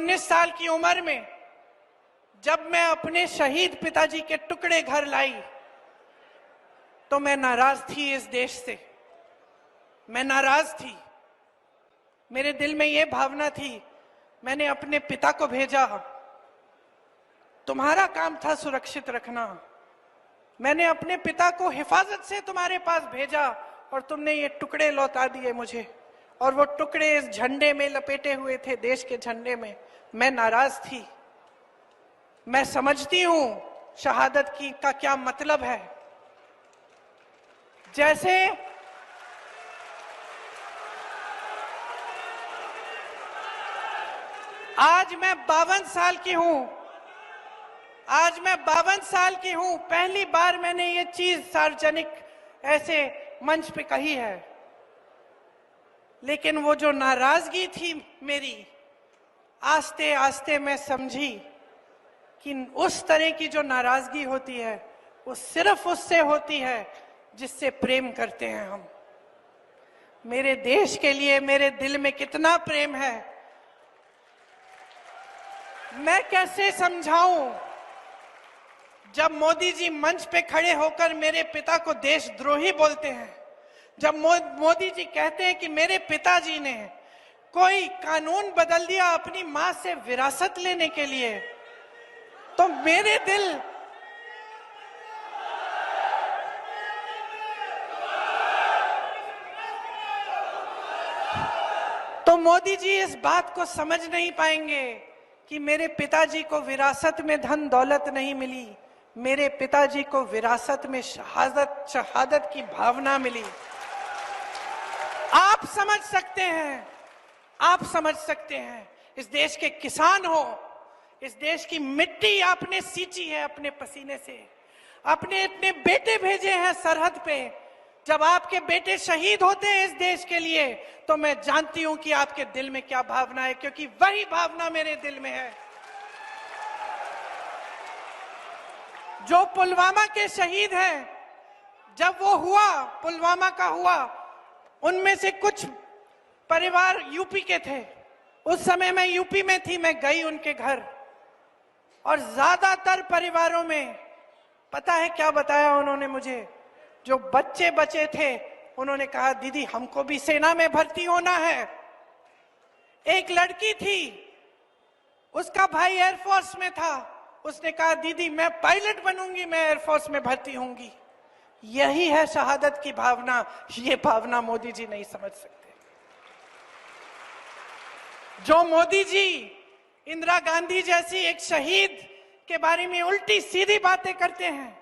19 साल की उम्र में जब मैं अपने शहीद पिताजी के टुकड़े घर लाई तो मैं नाराज थी इस देश से। मैं नाराज थी। मेरे दिल में यह भावना थी, मैंने अपने पिता को भेजा, तुम्हारा काम था सुरक्षित रखना। मैंने अपने पिता को हिफाजत से तुम्हारे पास भेजा और तुमने ये टुकड़े लौटा दिए मुझे, और वो टुकड़े इस झंडे में लपेटे हुए थे, देश के झंडे में। मैं नाराज थी। मैं समझती हूं शहादत की का क्या मतलब है। जैसे आज मैं 52 साल की हूं, आज मैं 52 साल की हूं, पहली बार मैंने ये चीज सार्वजनिक ऐसे मंच पे कही है। लेकिन वो जो नाराजगी थी मेरी, आस्ते आस्ते मैं समझी कि उस तरह की जो नाराजगी होती है वो सिर्फ उससे होती है जिससे प्रेम करते हैं हम। मेरे देश के लिए मेरे दिल में कितना प्रेम है, मैं कैसे समझाऊं। जब मोदी जी मंच पे खड़े होकर मेरे पिता को देशद्रोही बोलते हैं, जब मोदी जी कहते हैं कि मेरे पिताजी ने कोई कानून बदल दिया अपनी मां से विरासत लेने के लिए, तो मेरे दिल तो मोदी जी इस बात को समझ नहीं पाएंगे कि मेरे पिताजी को विरासत में धन दौलत नहीं मिली, मेरे पिताजी को विरासत में शहादत की भावना मिली। आप समझ सकते हैं, आप समझ सकते हैं। इस देश के किसान हो, इस देश की मिट्टी आपने सींची है अपने पसीने से, अपने इतने बेटे भेजे हैं सरहद पे। जब आपके बेटे शहीद होते हैं इस देश के लिए, तो मैं जानती हूं कि आपके दिल में क्या भावना है, क्योंकि वही भावना मेरे दिल में है। जो पुलवामा के शहीद हैं, जब वो हुआ, पुलवामा का हुआ, उनमें से कुछ परिवार यूपी के थे। उस समय मैं यूपी में थी, मैं गई उनके घर, और ज्यादातर परिवारों में पता है क्या बताया उन्होंने मुझे? जो बच्चे बचे थे उन्होंने कहा, दीदी हमको भी सेना में भर्ती होना है। एक लड़की थी, उसका भाई एयरफोर्स में था, उसने कहा दीदी मैं पायलट बनूंगी, मैं एयरफोर्स में भर्ती होंगी। यही है शहादत की भावना। ये भावना मोदी जी नहीं समझ सकते। जो मोदी जी इंदिरा गांधी जैसी एक शहीद के बारे में उल्टी सीधी बातें करते हैं,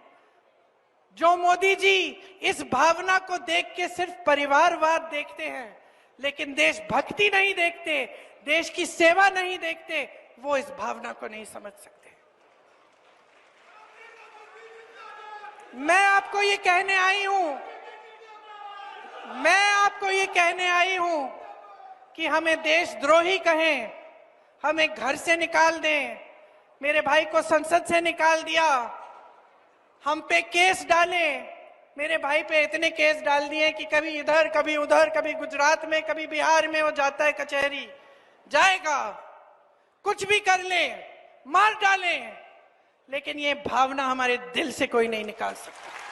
जो मोदी जी इस भावना को देख के सिर्फ परिवारवाद देखते हैं लेकिन देशभक्ति नहीं देखते, देश की सेवा नहीं देखते, वो इस भावना को नहीं समझ सकते। मैं आपको ये कहने आई हूं, मैं आपको ये कहने आई हूं कि हमें देशद्रोही कहें, हमें घर से निकाल दें, मेरे भाई को संसद से निकाल दिया, हम पे केस डाले, मेरे भाई पे इतने केस डाल दिए कि कभी इधर कभी उधर, कभी गुजरात में कभी बिहार में वो जाता है कचहरी, जाएगा, कुछ भी कर ले, मार डाले, लेकिन ये भावना हमारे दिल से कोई नहीं निकाल सकता।